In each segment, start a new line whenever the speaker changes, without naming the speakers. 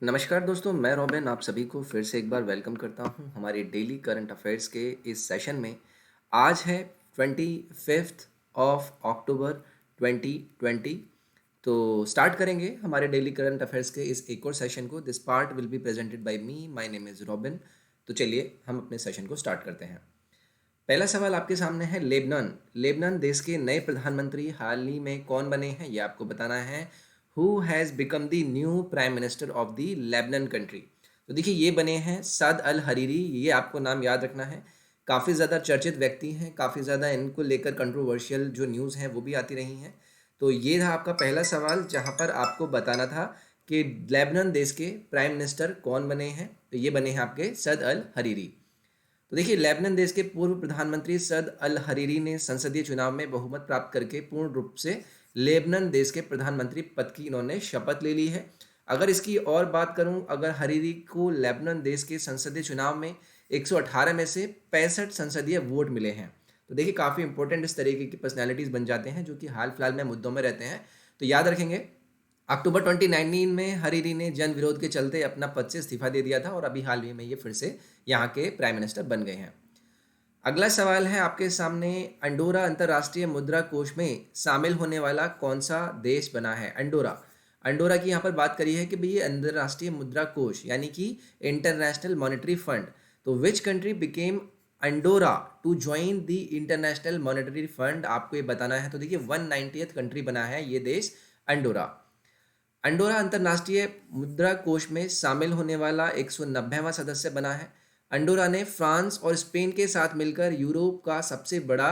नमस्कार दोस्तों, मैं रॉबिन आप सभी को फिर से एक बार वेलकम करता हूं हमारे डेली करंट अफेयर्स के इस सेशन में। आज है 25 ऑफ अक्टूबर 2020। तो स्टार्ट करेंगे हमारे डेली करंट अफेयर्स के इस एक और सेशन को। This part will be presented by me, my name is robin. तो चलिए हम अपने सेशन को स्टार्ट करते हैं। पहला सवाल आपके सामने है। लेबनान लेबनान देश के नए प्रधानमंत्री हाल ही में कौन बने हैं, ये आपको बताना है। Who has become the new prime minister of the Lebanon country. तो देखिए, ये बने हैं साद अल हरीरी। ये आपको नाम याद रखना है। काफ़ी ज़्यादा चर्चित व्यक्ति हैं, काफ़ी ज़्यादा इनको लेकर कंट्रोवर्शियल जो न्यूज़ हैं वो भी आती रही हैं। तो ये था आपका पहला सवाल, जहाँ पर आपको बताना था कि लेबनान देश के प्राइम मिनिस्टर कौन बने हैं। तो ये बने हैं आपके सद अल हरीरी। तो देखिए, लेबनान देश के पूर्व प्रधानमंत्री सद अल हरीरी ने संसदीय चुनाव में बहुमत प्राप्त करके पूर्ण रूप से लेबनान देश के प्रधानमंत्री पद की इन्होंने शपथ ले ली है। अगर इसकी और बात करूं, अगर हरीरी को लेबनान देश के संसदीय चुनाव में 118 में से 65 संसदीय वोट मिले हैं। तो देखिए, काफ़ी इंपॉर्टेंट इस तरीके की पर्सनैलिटीज़ बन जाते हैं जो कि हाल फिलहाल में मुद्दों में रहते हैं। तो याद रखेंगे, अक्टूबर 2019 में हरीरी ने जन विरोध के चलते अपना पद से इस्तीफा दे दिया था और अभी हाल ही में ये फिर से यहाँ के प्राइम मिनिस्टर बन गए हैं। अगला सवाल है आपके सामने। अंडोरा अंतर्राष्ट्रीय मुद्रा कोष में शामिल होने वाला कौन सा देश बना है। अंडोरा अंडोरा की यहाँ पर बात करी है कि भाई ये अंतर्राष्ट्रीय मुद्रा कोष यानी कि इंटरनेशनल मॉनेटरी फंड। तो which country became Andorra to join the international monetary fund, आपको ये बताना है। तो देखिए, 190th कंट्री बना है ये देश अंडोरा। अंडोरा अंतर्राष्ट्रीय मुद्रा कोष में शामिल होने वाला 190वां सदस्य बना है। अंडोरा ने फ्रांस और स्पेन के साथ मिलकर यूरोप का सबसे बड़ा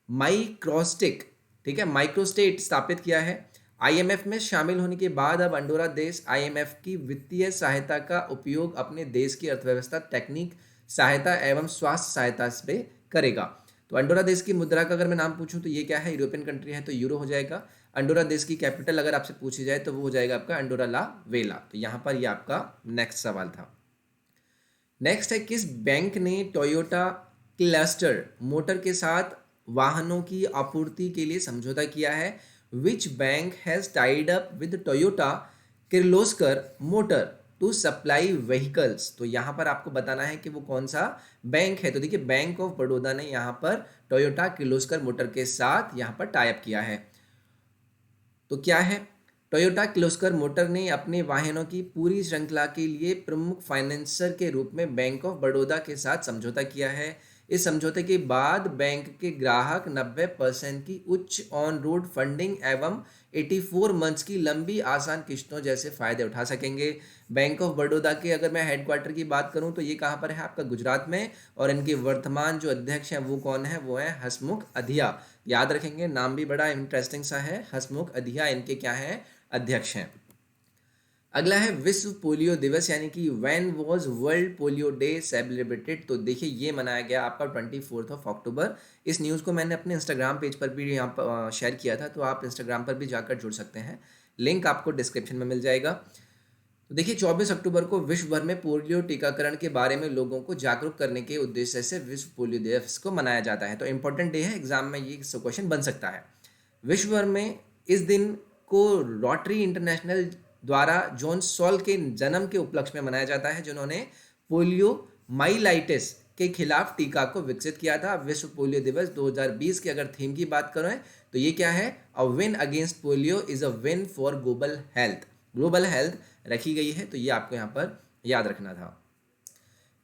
माइक्रोस्टिक ठीक है माइक्रोस्टेट स्थापित किया है। आईएमएफ में शामिल होने के बाद अब अंडोरा देश आईएमएफ की वित्तीय सहायता का उपयोग अपने देश की अर्थव्यवस्था, टेक्निक सहायता एवं स्वास्थ्य सहायता पे करेगा। तो अंडोरा देश की मुद्रा का अगर मैं नाम पूछूं तो ये क्या है, यूरोपियन कंट्री है तो यूरो हो जाएगा। अंडोरा देश की कैपिटल अगर आपसे पूछी जाए तो वो हो जाएगा आपका अंडोरा ला वेला। तो यहाँ पर ये आपका नेक्स्ट सवाल था। नेक्स्ट है, किस बैंक ने टोयोटा क्लस्टर मोटर के साथ वाहनों की आपूर्ति के लिए समझौता किया है। Which bank has tied up with Toyota Kirloskar Motor to supply vehicles. तो यहाँ पर आपको बताना है कि वो कौन सा बैंक है। तो देखिए, बैंक ऑफ बड़ौदा ने यहाँ पर टोयोटा किर्लोस्कर मोटर के साथ यहाँ पर टाई अप किया है। तो क्या है, टोयोटा किर्लोस्कर मोटर ने अपने वाहनों की पूरी श्रृंखला के लिए प्रमुख फाइनेंसर के रूप में बैंक ऑफ बड़ौदा के साथ समझौता किया है। इस समझौते के बाद बैंक के ग्राहक 90% की उच्च ऑन रोड फंडिंग एवं 84 मंथ्स की लंबी आसान किश्तों जैसे फायदे उठा सकेंगे। बैंक ऑफ बड़ौदा के अगर मैं हेडक्वार्टर की बात करूं तो ये कहाँ पर है, आपका गुजरात में। और इनके वर्तमान जो अध्यक्ष हैं वो कौन है, वो है हसमुख अधिया। याद रखेंगे, नाम भी बड़ा इंटरेस्टिंग सा है, हसमुख अधिया इनके क्या है, अध्यक्ष हैं। अगला है विश्व पोलियो दिवस, यानी कि when was world polio day celebrated. तो देखिए, ये मनाया गया आपका 24 अक्टूबर। इस न्यूज़ को मैंने अपने इंस्टाग्राम पेज पर भी यहाँ पर शेयर किया था, तो आप इंस्टाग्राम पर भी जाकर जुड़ सकते हैं। लिंक आपको डिस्क्रिप्शन में मिल जाएगा। तो देखिए, 24 अक्टूबर को विश्व भर में पोलियो टीकाकरण के बारे में लोगों को जागरूक करने के उद्देश्य से विश्व पोलियो दिवस को मनाया जाता है। तो इंपॉर्टेंट डे है, एग्जाम में ये क्वेश्चन बन सकता है। विश्व भर में इस दिन को रोटरी इंटरनेशनल द्वारा जॉन सॉल के जन्म के उपलक्ष्य में मनाया जाता है, जिन्होंने पोलियो माइलाइटिस के खिलाफ टीका को विकसित किया था। विश्व पोलियो दिवस 2020 की अगर थीम की बात करें तो ये क्या है, a win against polio is a win for global health रखी गई है। तो ये आपको यहाँ पर याद रखना था।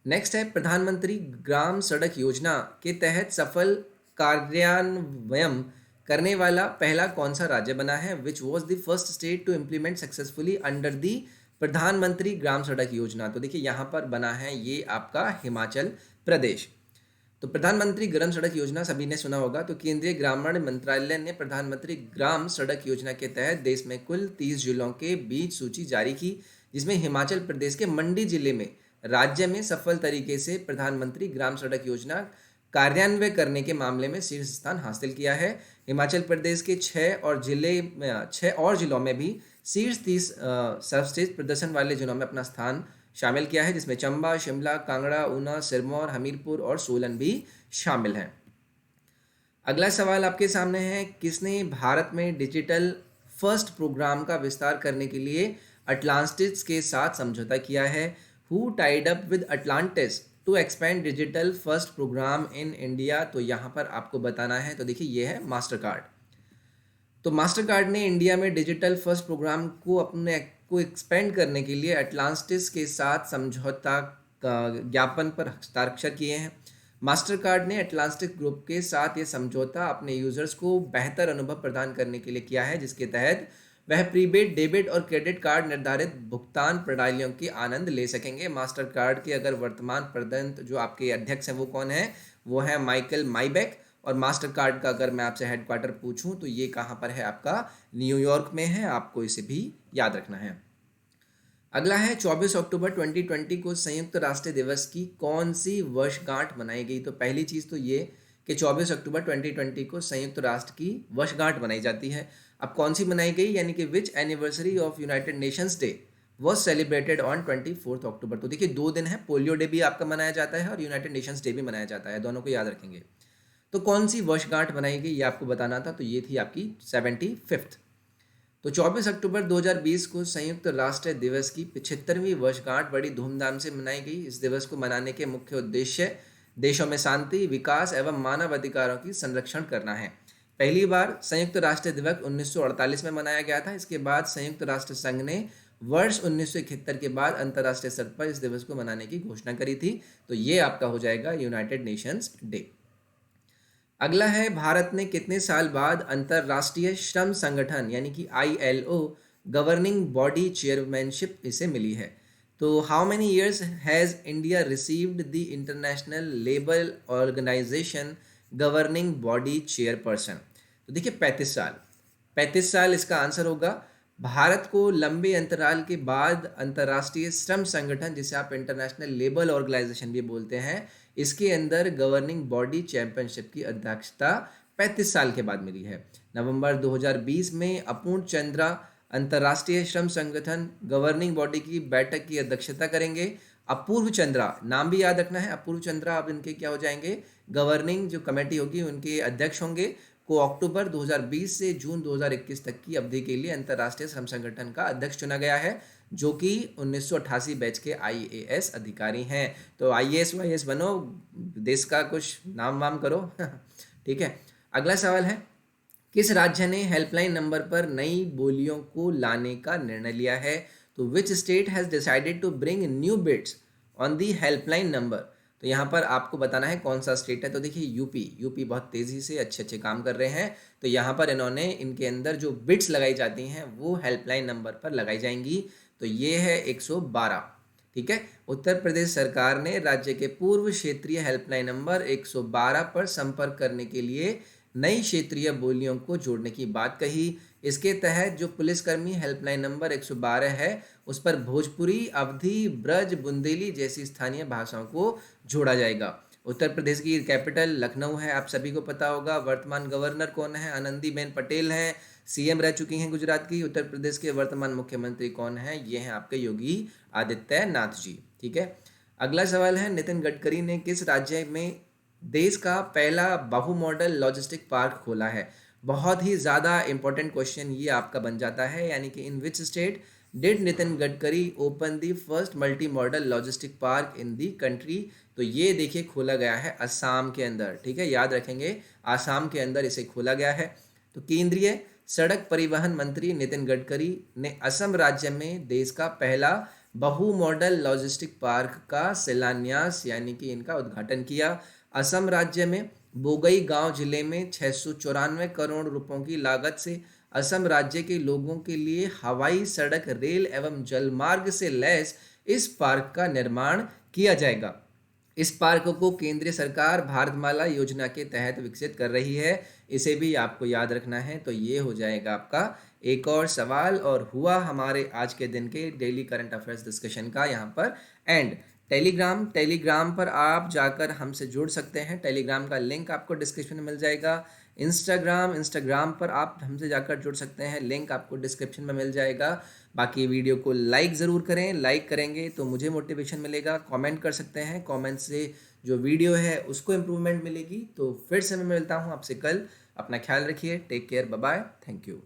नेक्स्ट है, प्रधानमंत्री ग्राम सड़क योजना के तहत सफल कार्यान्वयन करने वाला पहला कौन सा राज्य बना है। Which was the first state to implement successfully under the Pradhan Mantri Gram सड़क योजना। तो देखिए, यहाँ पर बना है ये आपका हिमाचल प्रदेश। तो प्रधानमंत्री ग्राम सड़क योजना सभी ने सुना होगा। तो केंद्रीय ग्रामीण मंत्रालय ने प्रधानमंत्री ग्राम सड़क योजना के तहत देश में कुल 30 जिलों के बीच सूची जारी की, जिसमें हिमाचल प्रदेश के मंडी जिले में राज्य में सफल तरीके से प्रधानमंत्री ग्राम सड़क योजना कार्यान्वयन करने के मामले में शीर्ष स्थान हासिल किया है। हिमाचल प्रदेश के 6 और जिलों में भी शीर्ष 30 सर्वश्रेष्ठ प्रदर्शन वाले जिलों में अपना स्थान शामिल किया है, जिसमें चंबा, शिमला, कांगड़ा, ऊना, सिरमौर, हमीरपुर और सोलन भी शामिल हैं। अगला सवाल आपके सामने है, किसने भारत में डिजिटल फर्स्ट प्रोग्राम का विस्तार करने के लिए अटलांटिस के साथ समझौता किया है? Who tied up with Atlantis to expand digital first program in India? तो यहाँ पर आपको बताना है, तो देखिए ये है मास्टर कार्ड। तो मास्टर कार्ड ने इंडिया में डिजिटल फर्स्ट प्रोग्राम को अपने को एक्सपेंड करने के लिए अटलांटिस के साथ समझौता का ज्ञापन पर हस्ताक्षर किए हैं। मास्टर कार्ड ने अटलांटिस ग्रुप के साथ ये समझौता अपने यूजर्स को बेहतर अनुभव प्रदान करने के लिए किया है, जिसके तहत वह प्रीपेड, डेबिट और क्रेडिट कार्ड निर्धारित भुगतान प्रणालियों की आनंद ले सकेंगे। मास्टर कार्ड के अगर वर्तमान प्रबंधक जो आपके अध्यक्ष हैं वो कौन है? वो है माइकल माइबेक। और मास्टर कार्ड का अगर मैं आपसे हेडक्वार्टर पूछूं तो ये कहाँ पर है? आपका न्यूयॉर्क में है, आपको इसे भी याद रखना है। अगला है 24 अक्टूबर 2020 को संयुक्त राष्ट्र दिवस की कौन सी वर्षगांठ मनाई गई? तो पहली चीज़ तो ये कि 24 अक्टूबर 2020 को संयुक्त राष्ट्र की वर्षगांठ मनाई जाती है। अब कौन सी मनाई गई, यानी कि which anniversary of United Nations Day was celebrated on 24 October? तो देखिए 2 दिन है, पोलियो डे भी आपका मनाया जाता है और यूनाइटेड नेशंस डे भी मनाया जाता है, दोनों को याद रखेंगे। तो कौन सी वर्षगांठ बनाई गई ये आपको बताना था, तो ये थी आपकी 75th। तो 24 अक्टूबर 2020 को संयुक्त राष्ट्र दिवस की 75वीं वर्षगांठ बड़ी धूमधाम से मनाई गई। इस दिवस को मनाने के मुख्य उद्देश्य देशों में शांति, विकास एवं मानव अधिकारों की संरक्षण करना है। पहली बार संयुक्त राष्ट्र दिवस 1948 में मनाया गया था। इसके बाद संयुक्त राष्ट्र संघ ने वर्ष 1971 के बाद अंतर्राष्ट्रीय स्तर पर इस दिवस को मनाने की घोषणा करी थी। तो ये आपका हो जाएगा यूनाइटेड नेशंस डे। अगला है, भारत ने कितने साल बाद अंतर्राष्ट्रीय श्रम संगठन यानी कि ILO गवर्निंग बॉडी चेयरमैनशिप इसे मिली है? तो how many years has India received the International Labour Organization governing body chairperson? तो देखिए 35 साल। 35 साल इसका आंसर होगा। भारत को लंबे अंतराल के बाद अंतर्राष्ट्रीय श्रम संगठन, जिसे आप इंटरनेशनल लेबर ऑर्गेनाइजेशन भी बोलते हैं, इसके अंदर गवर्निंग बॉडी चैंपियनशिप की अध्यक्षता 35 साल के बाद मिली है। नवंबर 2020 में अपूर्ण चंद्रा अंतर्राष्ट्रीय श्रम संगठन गवर्निंग बॉडी की बैठक की अध्यक्षता करेंगे। अपूर्व चंद्रा नाम भी याद रखना है, अपूर्व चंद्रा अब इनके क्या हो जाएंगे? गवर्निंग जो कमेटी होगी उनके अध्यक्ष होंगे। को अक्टूबर 2020 से जून 2021 तक की अवधि के लिए अंतर्राष्ट्रीय श्रम संगठन का अध्यक्ष चुना गया है, जो कि 1988 बैच के IAS अधिकारी हैं। तो IAS वाईएएस बनो, देश का कुछ नाम वाम करो। ठीक है। अगला सवाल है, किस राज्य ने हेल्पलाइन नंबर पर नई बोलियों को लाने का निर्णय लिया है? तो which state has decided to bring new bits on the helpline number? तो यहाँ पर आपको बताना है कौन सा स्टेट है। तो देखिए यूपी बहुत तेज़ी से अच्छे काम कर रहे हैं। तो यहाँ पर इन्होंने इनके अंदर जो बिट्स लगाई जाती हैं वो हेल्पलाइन नंबर पर लगाई जाएंगी। तो ये है 112। ठीक है। उत्तर प्रदेश सरकार ने राज्य के पूर्व क्षेत्रीय हेल्पलाइन नंबर 112 पर संपर्क करने के लिए नई क्षेत्रीय बोलियों को जोड़ने की बात कही। इसके तहत जो पुलिसकर्मी हेल्पलाइन नंबर 112 है उस पर भोजपुरी, अवधी, ब्रज, बुंदेली जैसी स्थानीय भाषाओं को जोड़ा जाएगा। उत्तर प्रदेश की कैपिटल लखनऊ है, आप सभी को पता होगा। वर्तमान गवर्नर कौन है? आनंदीबेन पटेल हैं। CM रह चुकी हैं गुजरात की। उत्तर प्रदेश के वर्तमान मुख्यमंत्री कौन है? ये हैं आपके योगी आदित्यनाथ जी। ठीक है। अगला सवाल है, नितिन गडकरी ने किस राज्य में देश का पहला बहु मॉडल लॉजिस्टिक पार्क खोला है? बहुत ही ज़्यादा इंपॉर्टेंट क्वेश्चन ये आपका बन जाता है, यानी कि in which state did Nitin Gadkari open the first multi modal logistic park in the country? तो ये देखिए खोला गया है असम के अंदर। ठीक है, याद रखेंगे असम के अंदर इसे खोला गया है। तो केंद्रीय सड़क परिवहन मंत्री नितिन गडकरी ने असम राज्य में देश का पहला बहु मॉडल लॉजिस्टिक पार्क का शिलान्यास यानी कि इनका उद्घाटन किया। असम राज्य में बोगई गांव जिले में 694 करोड़ रुपयों की लागत से असम राज्य के लोगों के लिए हवाई, सड़क, रेल एवं जलमार्ग से लैस इस पार्क का निर्माण किया जाएगा। इस पार्क को केंद्रीय सरकार भारतमाला योजना के तहत विकसित कर रही है, इसे भी आपको याद रखना है। तो ये हो जाएगा आपका एक और सवाल, और हुआ हमारे आज के दिन के डेली करंट अफेयर्स डिस्कशन का यहाँ पर एंड। टेलीग्राम पर आप जाकर हमसे जुड़ सकते हैं। टेलीग्राम का लिंक आपको डिस्क्रिप्शन में मिल जाएगा। इंस्टाग्राम पर आप हमसे जाकर जुड़ सकते हैं, लिंक आपको डिस्क्रिप्शन में मिल जाएगा। बाकी वीडियो को लाइक ज़रूर करें, लाइक करेंगे तो मुझे मोटिवेशन मिलेगा। कमेंट कर सकते हैं, कमेंट से जो वीडियो है उसको इम्प्रूवमेंट मिलेगी। तो फिर से मैं मिलता हूँ आपसे कल। अपना ख्याल रखिए, take care, bye bye, thank you.